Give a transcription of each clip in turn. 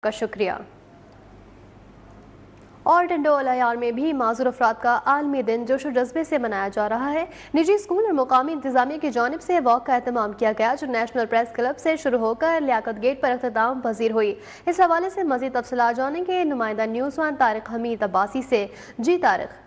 کا شکریہ۔ اور ڈنڈول عیار میں بھی معذور افراد کا عالمی دن جوش و جذبے سے منایا جا رہا ہے۔ نجی اسکول اور مقامی انتظامیہ کی جانب سے واک کا اہتمام کیا گیا جو نیشنل پریس کلب سے شروع ہو کر لیاقت گیٹ پر اختتام پذیر ہوئی۔ اس حوالے سے مزید تفصیلات جانیں گے نمائندہ نیوز ون طارق حمید عباسی سے۔ جی طارق۔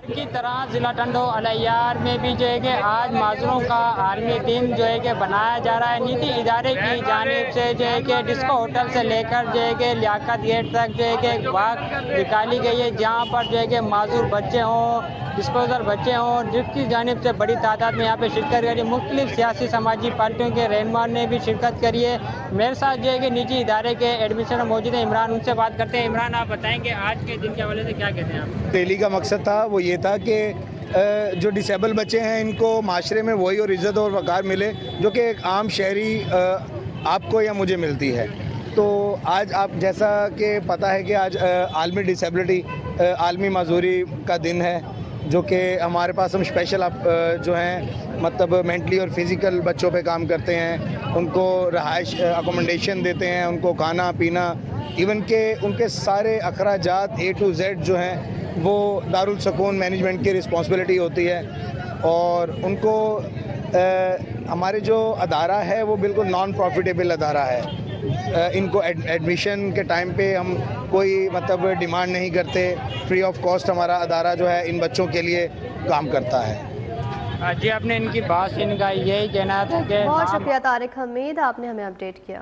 کی طرح ضلع ڈنڈول عیار میں بھی جو ہے کہ آج معذوروں کا عالمی دن جو ہے کہ بنایا جا رہا ہے۔ نیتی ادارے کی جانب سے جو ہے کہ ڈسکو ہوٹل سے لے کر جو ہے کہ لیاقت گیٹ تک جو ہے کہ واک نکالی گئی ہے جہاں پر جو ہے کہ معذور بچے ہوں، ڈسپوزر بچے ہوں، جس کی جانب سے بڑی تعداد میں یہاں پہ شرکت کری ہے۔ مختلف سیاسی سماجی پارٹیوں کے رہنما نے بھی شرکت کری ہے۔ میرے ساتھ جو ہے کہ نجی ادارے کے ایڈمنسٹریٹر موجود ہیں عمران، ان سے بات کرتے ہیں۔ عمران، آپ بتائیں کہ آج کے دن کے حوالے سے کیا کہتے ہیں آپ؟ ریلی کا مقصد تھا وہ یہ تھا کہ جو ڈسیبل بچے ہیں ان کو معاشرے میں وہی اور عزت اور وقار ملے جو کہ ایک عام شہری آپ کو یا مجھے ملتی ہے۔ تو آج آپ جیسا کہ پتہ ہے کہ آج عالمی ڈسیبلٹی عالمی معذوری کا دن ہے جو کہ ہمارے پاس ہم اسپیشل جو ہیں مطلب مینٹلی اور فزیکل بچوں پہ کام کرتے ہیں، ان کو رہائش اکوموڈیشن دیتے ہیں، ان کو کھانا پینا، ایون کہ ان کے سارے اخراجات A to Z جو ہیں وہ دارالسکون مینجمنٹ کی رسپانسبلٹی ہوتی ہے۔ اور ان کو ہمارے جو ادارہ ہے وہ بالکل نان پروفیٹیبل ادارہ ہے۔ ان کو ایڈمیشن کے ٹائم پہ ہم کوئی مطلب ڈیمانڈ نہیں کرتے، فری آف کاسٹ ہمارا ادارہ جو ہے ان بچوں کے لیے کام کرتا ہے۔ جی، آپ نے ان کی بات ان کا یہی کہنا تھا کہ بہت شکریہ طارق حمید، آپ نے ہمیں اپڈیٹ کیا۔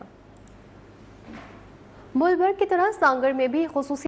ملک بھر کی طرح سانگڑ میں بھی خصوصی